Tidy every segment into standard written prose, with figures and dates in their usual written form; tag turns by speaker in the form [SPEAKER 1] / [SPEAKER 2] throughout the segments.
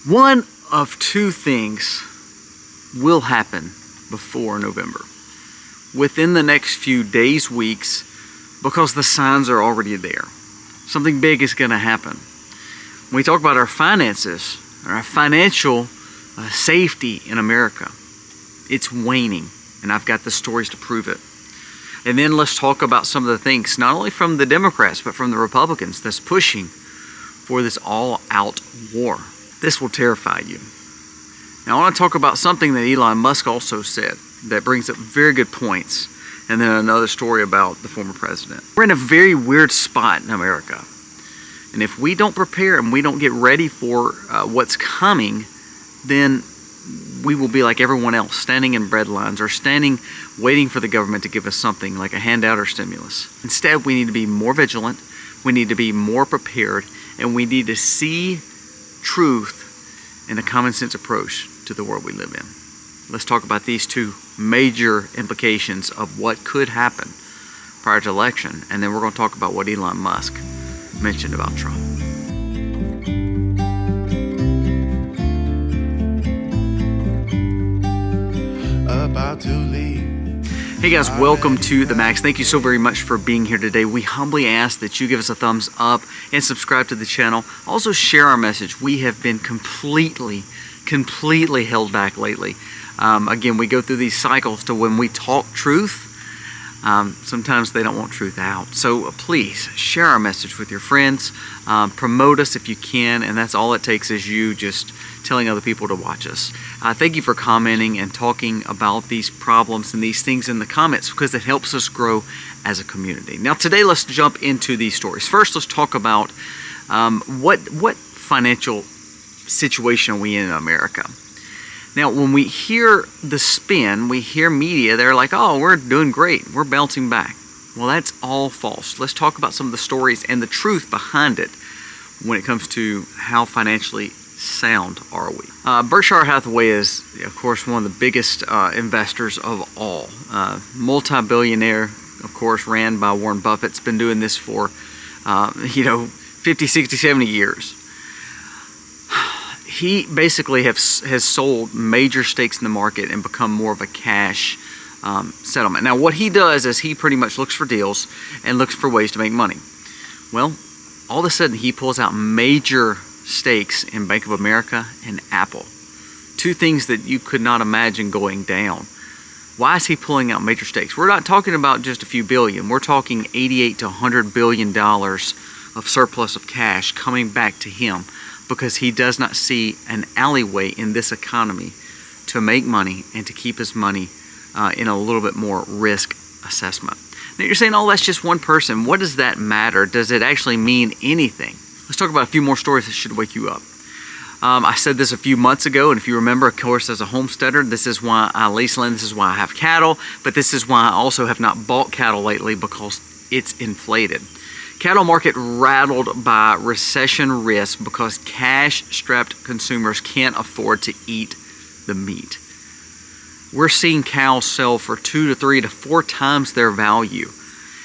[SPEAKER 1] One of two things will happen before November, within the next few days, weeks, because the signs are already there. Something big is going to happen. When we talk about our finances, our financial safety in America, it's waning, and I've got the stories to prove it. And then let's talk about some of the things, not only from the Democrats, but from the Republicans that's pushing for this all-out war. This will terrify you. Now I want to talk about something that Elon Musk also said that brings up very good points, and then another story about the former president. We're in a very weird spot in America, and if we don't prepare and we don't get ready for what's coming, then we will be like everyone else, standing in bread lines or standing waiting for the government to give us something like a handout or stimulus. Instead, we need to be more vigilant, we need to be more prepared, and we need to see truth in a common sense approach to the world we live in. Let's talk about these two major implications of what could happen prior to election, and then we're going to talk about what Elon Musk mentioned about Trump.
[SPEAKER 2] About to leave.
[SPEAKER 1] Hey guys, welcome to The Max. Thank you so very much for being here today. We humbly ask that you give us a thumbs up and subscribe to the channel. Also share our message. We have been completely held back lately. Again, we go through these cycles to when we talk truth, sometimes they don't want truth out. So please share our message with your friends, promote us if you can, and that's all it takes is you just telling other people to watch us. Thank you for commenting and talking about these problems and these things in the comments, because it helps us grow as a community. Now today, let's jump into these stories. First, let's talk about what financial situation are we in America. Now, when we hear the spin, we hear media, they're like, oh, we're doing great, we're bouncing back. Well, that's all false. Let's talk about some of the stories and the truth behind it when it comes to how financially sound are we. Berkshire Hathaway is, of course, one of the biggest investors of all. Multi-billionaire, of course, ran by Warren Buffett. It's been doing this for, 50, 60, 70 years. He basically has sold major stakes in the market and become more of a cash settlement. Now, what he does is he pretty much looks for deals and looks for ways to make money. Well, all of a sudden, he pulls out major stakes in Bank of America and Apple. Two things that you could not imagine going down. Why is he pulling out major stakes? We're not talking about just a few billion. We're talking 88 to $100 billion of surplus of cash coming back to him, because he does not see an alleyway in this economy to make money and to keep his money in a little bit more risk assessment. Now you're saying, oh, that's just one person. What does that matter? Does it actually mean anything? Let's talk about a few more stories that should wake you up. I said this a few months ago, and if you remember, of course, as a homesteader, this is why I lease land, this is why I have cattle, but this is why I also have not bought cattle lately, because it's inflated. Cattle market rattled by recession risk because cash-strapped consumers can't afford to eat the meat. We're seeing cows sell for 2 to 3 to 4 times their value.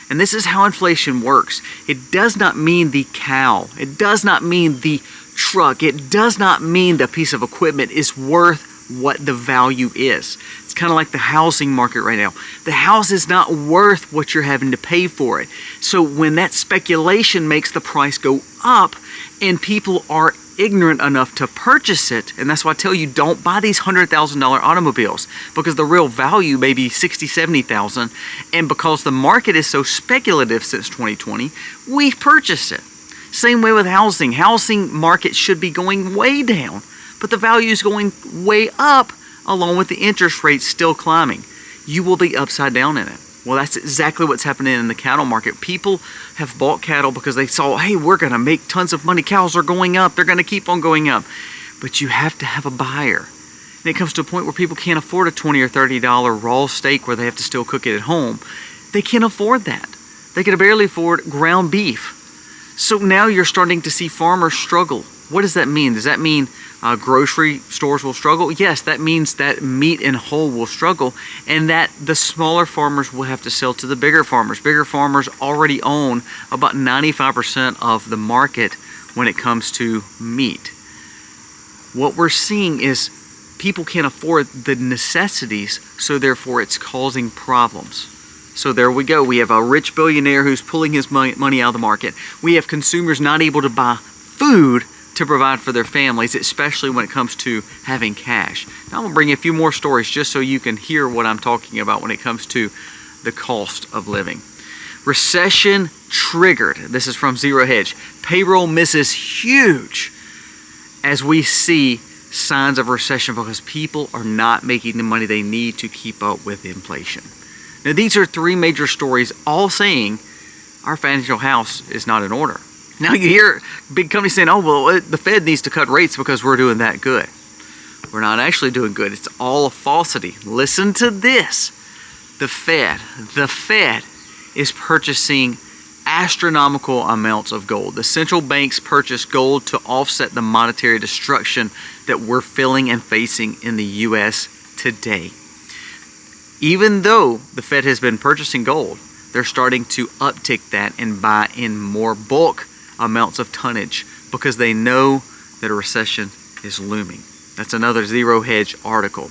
[SPEAKER 1] And this is how inflation works. It does not mean the cow. It does not mean the truck. It does not mean the piece of equipment is worth what the value is. It's kind of like the housing market right now. The house is not worth what you're having to pay for it. So when that speculation makes the price go up and people are ignorant enough to purchase it, and that's why I tell you, don't buy these $100,000 automobiles, because the real value may be $60,000, $70,000, and because the market is so speculative since 2020, we purchase it. Same way with housing. Housing market should be going way down, but the value is going way up along with the interest rates still climbing. You will be upside down in it. Well, that's exactly what's happening in the cattle market. People have bought cattle because they saw, hey, we're going to make tons of money. Cows are going up. They're going to keep on going up. But you have to have a buyer. And it comes to a point where people can't afford a $20 or $30 raw steak where they have to still cook it at home. They can't afford that. They can barely afford ground beef. So now you're starting to see farmers struggle. What does that mean? Does that mean grocery stores will struggle? Yes, that means that meat in whole will struggle, and that the smaller farmers will have to sell to the bigger farmers. Bigger farmers already own about 95% of the market when it comes to meat. What we're seeing is people can't afford the necessities, so therefore it's causing problems. So there we go. We have a rich billionaire who's pulling his money out of the market. We have consumers not able to buy food to provide for their families, especially when it comes to having cash. Now I'm gonna bring you a few more stories just so you can hear what I'm talking about when it comes to the cost of living. Recession triggered. This is from Zero Hedge. Payroll misses huge as we see signs of recession because people are not making the money they need to keep up with inflation. Now these are three major stories all saying our financial house is not in order. Now you hear big companies saying, oh, well, the Fed needs to cut rates because we're doing that good. We're not actually doing good. It's all a falsity. Listen to this. The Fed is purchasing astronomical amounts of gold. The central banks purchase gold to offset the monetary destruction that we're feeling and facing in the U.S. today. Even though the Fed has been purchasing gold, they're starting to uptick that and buy in more bulk amounts of tonnage because they know that a recession is looming. That's another Zero Hedge article.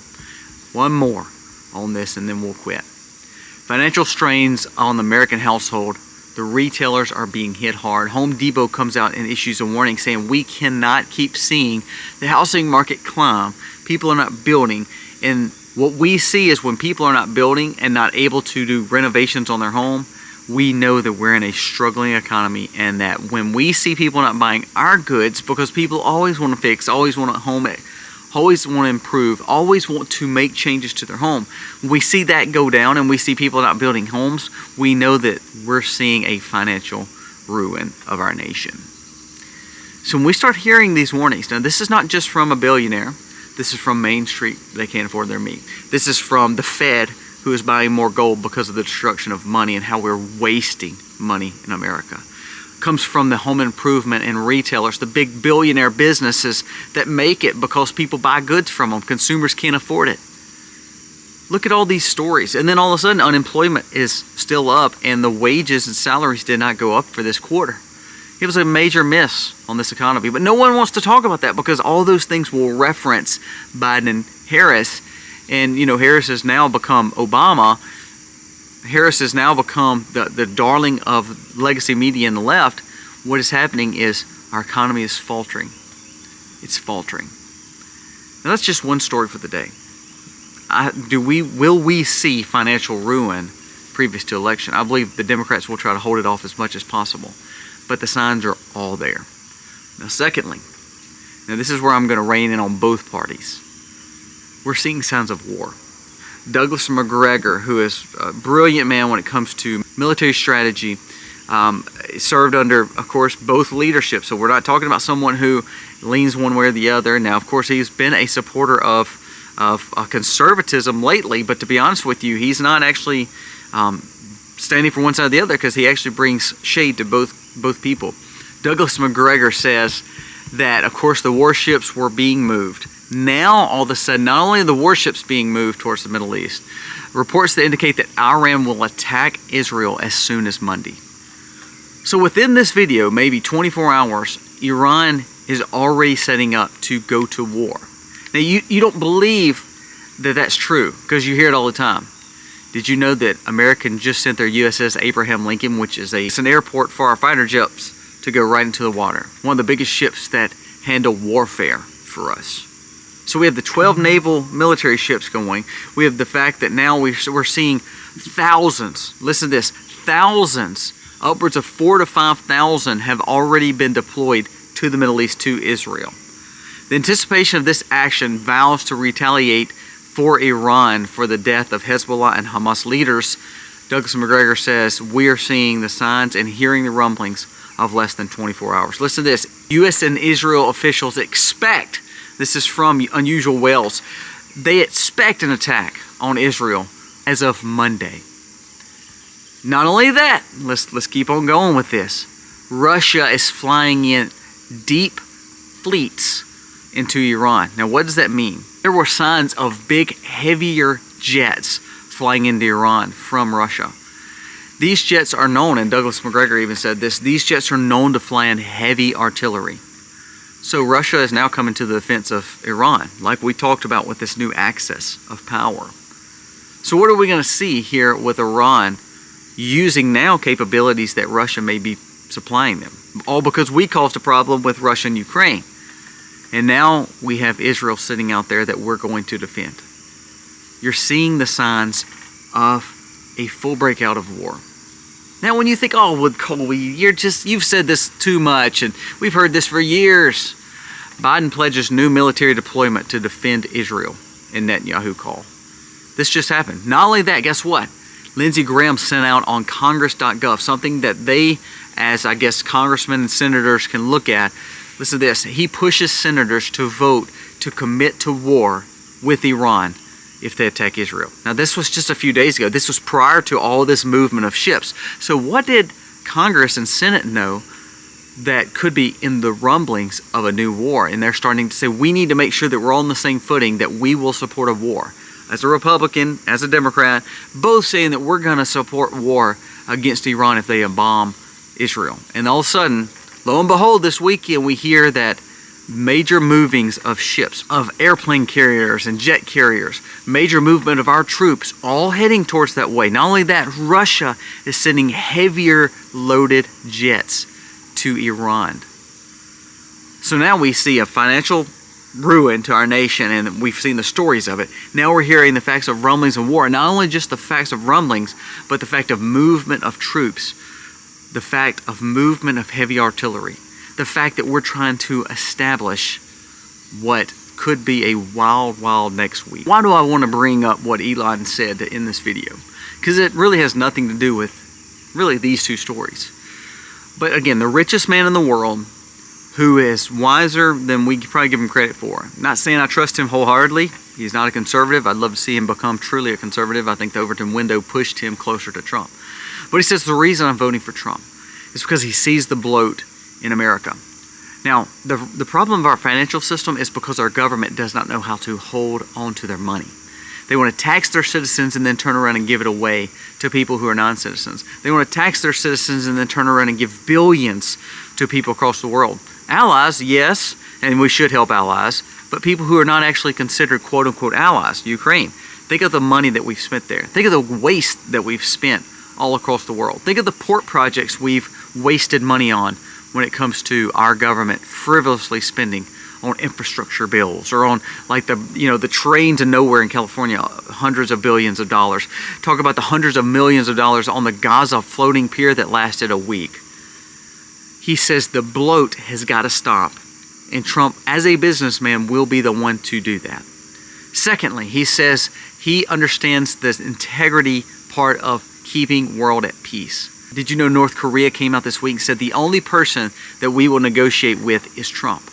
[SPEAKER 1] One more on this and then we'll quit. Financial strains on the American household. The retailers are being hit hard. Home Depot comes out and issues a warning saying we cannot keep seeing the housing market climb. People are not building. And what we see is when people are not building and not able to do renovations on their home, we know that we're in a struggling economy, and that when we see people not buying our goods because people always want to fix, always want to home it, always want to improve, always want to make changes to their home. When we see that go down and we see people not building homes, we know that we're seeing a financial ruin of our nation. So when we start hearing these warnings, now this is not just from a billionaire. This is from Main Street. They can't afford their meat. This is from the Fed, who is buying more gold because of the destruction of money and how we're wasting money in America. It comes from the home improvement and retailers, the big billionaire businesses that make it because people buy goods from them. Consumers can't afford it. Look at all these stories. And then all of a sudden, unemployment is still up and the wages and salaries did not go up for this quarter. It was a major miss on this economy. But no one wants to talk about that because all those things will reference Biden and Harris. And, you know, Harris has now become Obama. Harris has now become the darling of legacy media and the left. What is happening is our economy is faltering. It's faltering. Now, that's just one story for the day. Will we see financial ruin previous to election? I believe the Democrats will try to hold it off as much as possible. But the signs are all there. Now, secondly, this is where I'm going to rein in on both parties. We're seeing signs of war. Douglas McGregor, who is a brilliant man when it comes to military strategy, served under, of course, both leaderships. So we're not talking about someone who leans one way or the other. Now, of course, he's been a supporter of conservatism lately, but to be honest with you, he's not actually standing for one side or the other because he actually brings shade to both people. Douglas McGregor says that, of course, the warships were being moved. Now, all of a sudden, not only are the warships being moved towards the Middle East, reports that indicate that Iran will attack Israel as soon as Monday. So within this video, maybe 24 hours, Iran is already setting up to go to war. Now, you don't believe that that's true because you hear it all the time. Did you know that America just sent their USS Abraham Lincoln, which is an airport for our fighter jets, to go right into the water? One of the biggest ships that handle warfare for us. So we have the 12 naval military ships going. We have the fact that now we're seeing thousands, listen to this, thousands, upwards of 4,000 to 5,000 have already been deployed to the Middle East, to Israel. The anticipation of this action vows to retaliate for Iran for the death of Hezbollah and Hamas leaders. Douglas McGregor says, we are seeing the signs and hearing the rumblings of less than 24 hours. Listen to this. U.S. and Israel officials expect, this is from Unusual Whales, they expect an attack on Israel as of Monday. Not only that, let's keep on going with this. Russia is flying in deep fleets into Iran. Now, what does that mean? There were signs of big, heavier jets flying into Iran from Russia. These jets are known, and Douglas McGregor even said this, these jets are known to fly in heavy artillery. So Russia is now coming to the defense of Iran, like we talked about with this new axis of power. So what are we going to see here with Iran using now capabilities that Russia may be supplying them? All because we caused a problem with Russia and Ukraine. And now we have Israel sitting out there that we're going to defend. You're seeing the signs of a full breakout of war. Now when you think, oh, well, Colby, you've said this too much and we've heard this for years. Biden pledges new military deployment to defend Israel in Netanyahu call. This just happened. Not only that, guess what? Lindsey Graham sent out on congress.gov something that they, as I guess congressmen and senators can look at. Listen to this. He pushes senators to vote to commit to war with Iran if they attack Israel. Now this was just a few days ago. This was prior to all this movement of ships. So what did Congress and Senate know that could be in the rumblings of a new war? And they're starting to say, we need to make sure that we're all on the same footing, that we will support a war. As a Republican, as a Democrat, both saying that we're going to support war against Iran if they bomb Israel. And all of a sudden, lo and behold, this weekend we hear that major movings of ships, of airplane carriers and jet carriers, major movement of our troops, all heading towards that way. Not only that, Russia is sending heavier loaded jets to Iran. So now we see a financial ruin to our nation, and we've seen the stories of it. Now we're hearing the facts of rumblings of war. Not only just the facts of rumblings, but the fact of movement of troops, the fact of movement of heavy artillery, the fact that we're trying to establish what could be a wild, wild next week. Why do I want to bring up what Elon said in this video? Because it really has nothing to do with really these two stories. But again, the richest man in the world, who is wiser than we could probably give him credit for. Not saying I trust him wholeheartedly. He's not a conservative. I'd love to see him become truly a conservative. I think the Overton window pushed him closer to Trump. But he says the reason I'm voting for Trump is because he sees the bloat in America. Now, the problem of our financial system is because our government does not know how to hold on to their money. They want to tax their citizens and then turn around and give it away to people who are non-citizens. They want to tax their citizens and then turn around and give billions to people across the world. Allies, yes, and we should help allies, but people who are not actually considered quote-unquote allies, Ukraine. Think of the money that we've spent there. Think of the waste that we've spent all across the world. Think of the port projects we've wasted money on when it comes to our government frivolously spending on infrastructure bills, or on like the train to nowhere in California, hundreds of billions of dollars. Talk about the hundreds of millions of dollars on the Gaza floating pier that lasted a week. He says the bloat has got to stop, and Trump, as a businessman, will be the one to do that. Secondly, he says he understands the integrity part of keeping world at peace. Did you know North Korea came out this week and said the only person that we will negotiate with is Trump?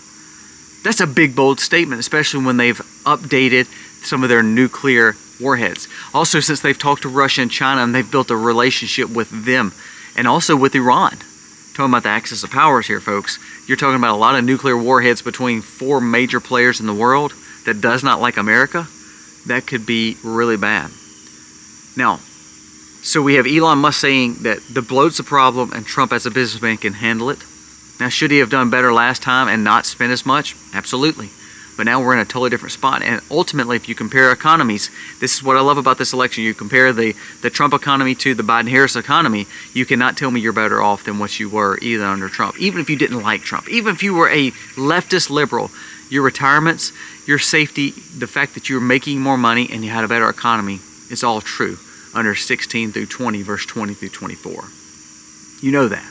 [SPEAKER 1] That's a big, bold statement, especially when they've updated some of their nuclear warheads. Also, since they've talked to Russia and China and they've built a relationship with them, and also with Iran. Talking about the axis of powers here, folks. You're talking about a lot of nuclear warheads between 4 major players in the world that does not like America. That could be really bad. Now, so we have Elon Musk saying that the bloat's a problem and Trump as a businessman can handle it. Now, should he have done better last time and not spent as much? Absolutely. But now we're in a totally different spot. And ultimately, if you compare economies, this is what I love about this election. You compare the Trump economy to the Biden-Harris economy, you cannot tell me you're better off than what you were either under Trump. Even if you didn't like Trump, even if you were a leftist liberal, your retirements, your safety, the fact that you were making more money and you had a better economy is all true under 16 through 20, verse 20 through 24. You know that.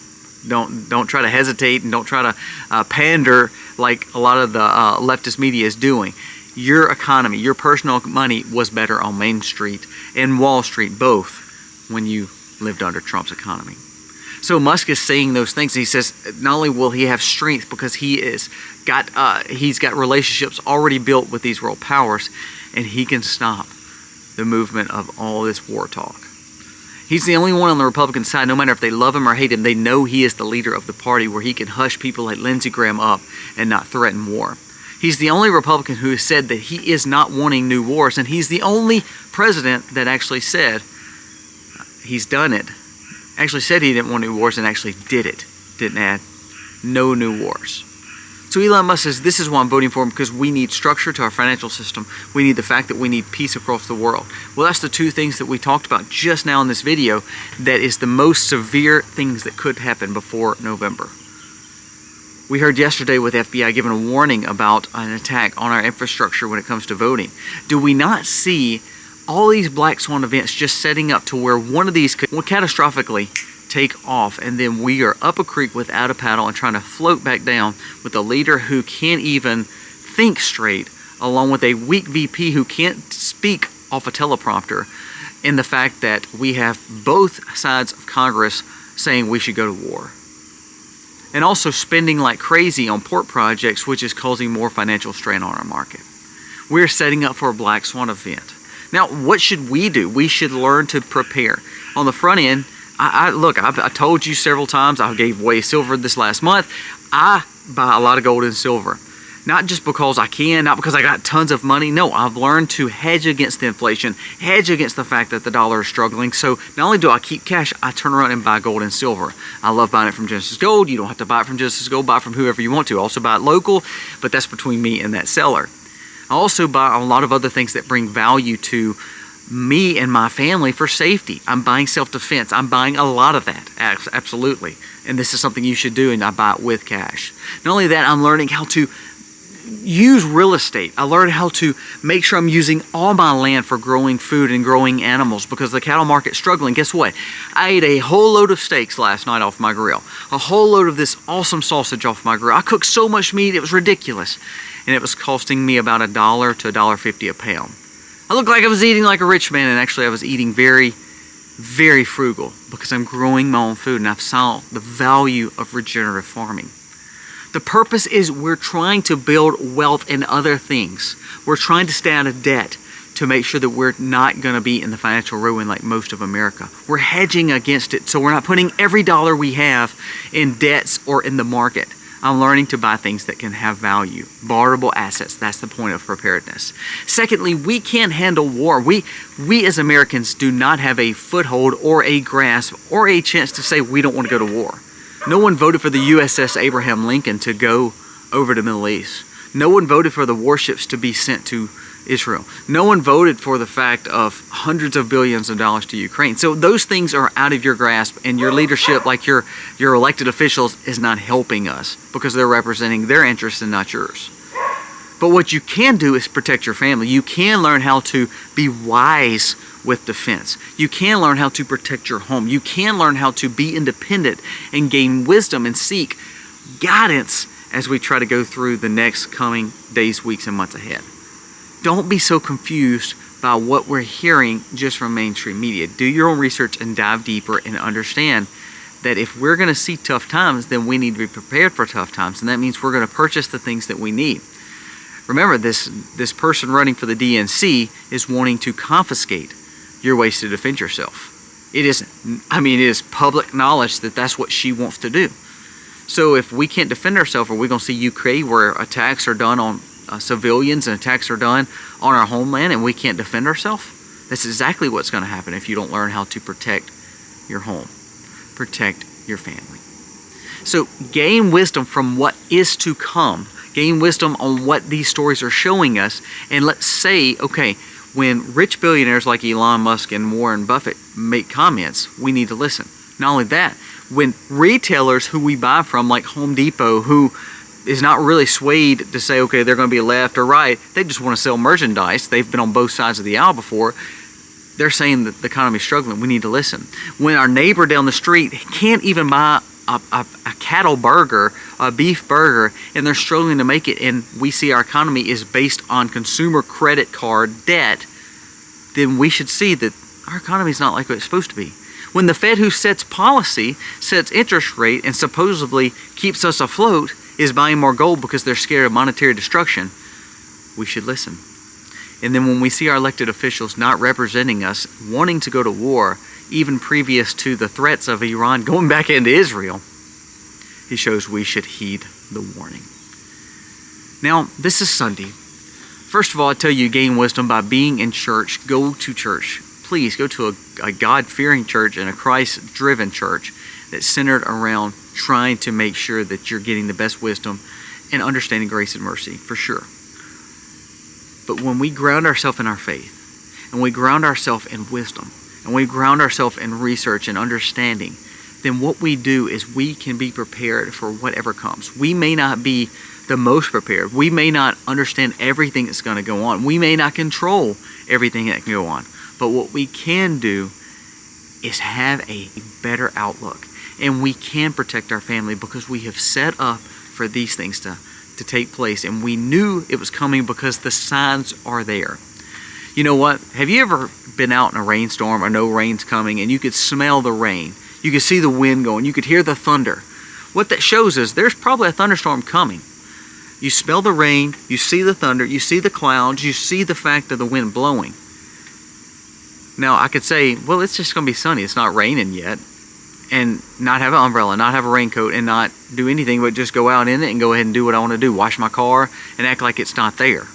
[SPEAKER 1] Don't try to hesitate, and don't try to pander like a lot of the leftist media is doing. Your economy, your personal money was better on Main Street and Wall Street, both, when you lived under Trump's economy. So Musk is saying those things. He says not only will he have strength because he's got relationships already built with these world powers, and he can stop the movement of all this war talk. He's the only one on the Republican side, no matter if they love him or hate him, they know he is the leader of the party where he can hush people like Lindsey Graham up and not threaten war. He's the only Republican who has said that he is not wanting new wars, and he's the only president that actually said he's done it. Actually said he didn't want new wars and actually did it. Didn't add no new wars. So Elon Musk says, this is why I'm voting for him, because we need structure to our financial system. We need the fact that we need peace across the world. Well, that's the two things that we talked about just now in this video that is the most severe things that could happen before November. We heard yesterday with FBI giving a warning about an attack on our infrastructure when it comes to voting. Do we not see all these black swan events just setting up to where one of these could catastrophically take off, and then we are up a creek without a paddle and trying to float back down with a leader who can't even think straight, along with a weak VP who can't speak off a teleprompter, and the fact that we have both sides of Congress saying we should go to war. And also spending like crazy on port projects, which is causing more financial strain on our market. We're setting up for a black swan event. Now, what should we do? We should learn to prepare. On the front end, I told you several times, I gave away silver this last month. I buy a lot of gold and silver. Not just because I can, not because I got tons of money. No, I've learned to hedge against the inflation, hedge against the fact that the dollar is struggling. So not only do I keep cash, I turn around and buy gold and silver. I love buying it from Genesis Gold. You don't have to buy it from Genesis Gold. Buy it from whoever you want to. Also buy it local, but that's between me and that seller. I also buy a lot of other things that bring value to me and my family for safety. I'm buying self-defense. I'm buying a lot of that, absolutely. And this is something you should do, and I buy it with cash. Not only that, I'm learning how to use real estate. I learned how to make sure I'm using all my land for growing food and growing animals, because the cattle market's struggling. Guess what? I ate a whole load of steaks last night off my grill. A whole load of this awesome sausage off my grill. I cooked so much meat, it was ridiculous. And it was costing me about $1 to $1.50 a pound. I looked like I was eating like a rich man, and actually I was eating very, very frugal, because I'm growing my own food, and I've saw the value of regenerative farming. The purpose is we're trying to build wealth in other things. We're trying to stay out of debt to make sure that we're not going to be in the financial ruin like most of America. We're hedging against it, so we're not putting every dollar we have in debts or in the market. I'm learning to buy things that can have value, borrowable assets. That's the point of preparedness. Secondly, we can't handle war. We as Americans do not have a foothold or a grasp or a chance to say we don't want to go to war. No one voted for the USS Abraham Lincoln to go over to the Middle East. No one voted for the warships to be sent to Israel. No one voted for the fact of hundreds of billions of dollars to Ukraine. So those things are out of your grasp, and your leadership, like your elected officials, is not helping us because they're representing their interests and not yours. But what you can do is protect your family. You can learn how to be wise with defense. You can learn how to protect your home. You can learn how to be independent and gain wisdom and seek guidance as we try to go through the next coming days, weeks, and months ahead. Don't be so confused by what we're hearing just from mainstream media. Do your own research and dive deeper and understand that if we're going to see tough times, then we need to be prepared for tough times. And that means we're going to purchase the things that we need. Remember, this person running for the DNC is wanting to confiscate your ways to defend yourself. It is public knowledge that that's what she wants to do. So if we can't defend ourselves, are we going to see Ukraine where attacks are done on civilians and attacks are done on our homeland and we can't defend ourselves? That's exactly what's going to happen if you don't learn how to protect your home, protect your family. So gain wisdom from what is to come. Gain wisdom on what these stories are showing us. And let's say, okay, when rich billionaires like Elon Musk and Warren Buffett make comments, we need to listen. Not only that, when retailers who we buy from, like Home Depot, who is not really swayed to say, okay, they're going to be left or right, they just want to sell merchandise. They've been on both sides of the aisle before. They're saying that the economy is struggling. We need to listen. When our neighbor down the street can't even buy a cattle burger, a beef burger, and they're struggling to make it, and we see our economy is based on consumer credit card debt, then we should see that our economy is not like what it's supposed to be. When the Fed, who sets policy, sets interest rate, and supposedly keeps us afloat, is buying more gold because they're scared of monetary destruction, we should listen. And then when we see our elected officials not representing us, wanting to go to war, even previous to the threats of Iran going back into Israel, it shows we should heed the warning. Now, this is Sunday. First of all, I tell you, gain wisdom by being in church. Go to church. Please go to a God-fearing church and a Christ-driven church that's centered around trying to make sure that you're getting the best wisdom and understanding grace and mercy, for sure. But when we ground ourselves in our faith, and we ground ourselves in wisdom, and we ground ourselves in research and understanding, then what we do is we can be prepared for whatever comes. We may not be the most prepared. We may not understand everything that's going to go on. We may not control everything that can go on. But what we can do is have a better outlook. And we can protect our family because we have set up for these things to take place. And we knew it was coming because the signs are there. You know what? Have you ever been out in a rainstorm or no rain's coming and you could smell the rain? You could see the wind going. You could hear the thunder. What that shows is there's probably a thunderstorm coming. You smell the rain, you see the thunder, you see the clouds, you see the fact of the wind blowing. Now, I could say, well, it's just going to be sunny. It's not raining yet. And not have an umbrella, not have a raincoat, and not do anything but just go out in it and go ahead and do what I want to do. Wash my car and act like it's not there.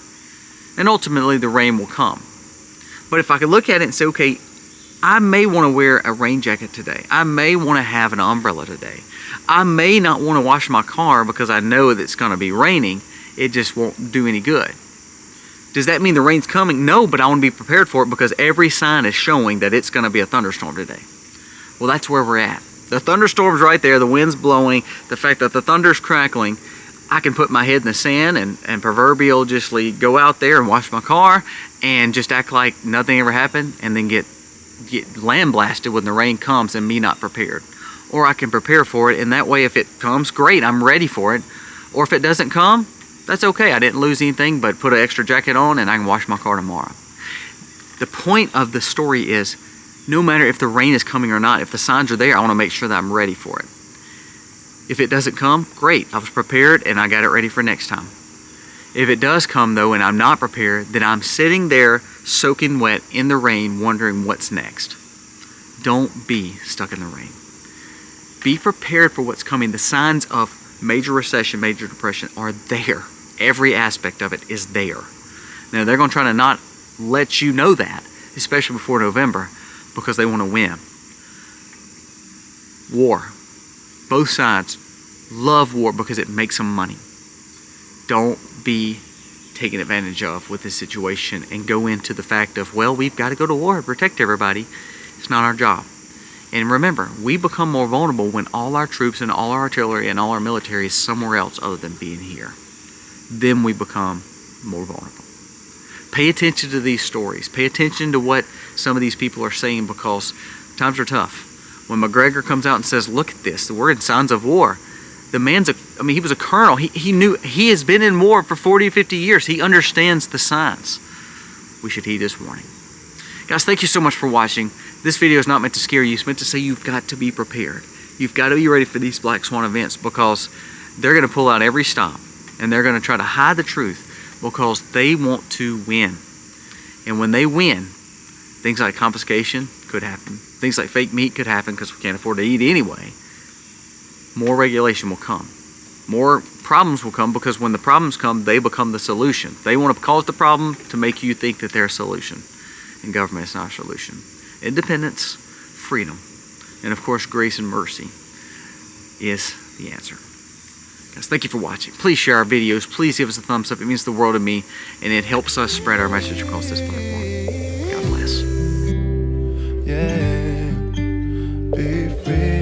[SPEAKER 1] And ultimately, the rain will come. But if I could look at it and say, okay, I may want to wear a rain jacket today. I may want to have an umbrella today. I may not want to wash my car because I know that it's going to be raining. It just won't do any good. Does that mean the rain's coming? No, but I want to be prepared for it because every sign is showing that it's going to be a thunderstorm today. Well, that's where we're at. The thunderstorm's right there. The wind's blowing. The fact that the thunder's crackling. I can put my head in the sand and proverbially go out there and wash my car and just act like nothing ever happened and then get lambasted when the rain comes and me not prepared. Or I can prepare for it, and that way if it comes, great, I'm ready for it. Or if it doesn't come, that's okay. I didn't lose anything but put an extra jacket on and I can wash my car tomorrow. The point of the story is no matter if the rain is coming or not, if the signs are there, I want to make sure that I'm ready for it. If it doesn't come, great. I was prepared and I got it ready for next time. If it does come though and I'm not prepared, then I'm sitting there soaking wet in the rain wondering what's next. Don't be stuck in the rain. Be prepared for what's coming. The signs of major recession, major depression are there. Every aspect of it is there. Now they're going to try to not let you know that, especially before November, because they want to win. War. Both sides love war because it makes them money. Don't be taken advantage of with this situation and go into the fact of, well, we've got to go to war to protect everybody. It's not our job. And remember, we become more vulnerable when all our troops and all our artillery and all our military is somewhere else other than being here. Then we become more vulnerable. Pay attention to these stories. Pay attention to what some of these people are saying because times are tough. When McGregor comes out and says, look at this, we're in signs of war. The man's he was a colonel. He knew, he has been in war for 40, 50 years. He understands the signs. We should heed his warning. Guys, thank you so much for watching. This video is not meant to scare you. It's meant to say you've got to be prepared. You've got to be ready for these black swan events because they're going to pull out every stop and they're going to try to hide the truth because they want to win. And when they win, things like confiscation could happen. Things like fake meat could happen because we can't afford to eat anyway. More regulation will come. More problems will come because when the problems come, they become the solution. They want to cause the problem to make you think that they're a solution. And government is not a solution. Independence, freedom, and of course grace and mercy is the answer. Guys, thank you for watching. Please share our videos. Please give us a thumbs up. It means the world to me, and it helps us spread our message across this platform. God bless.
[SPEAKER 2] Yeah, be free.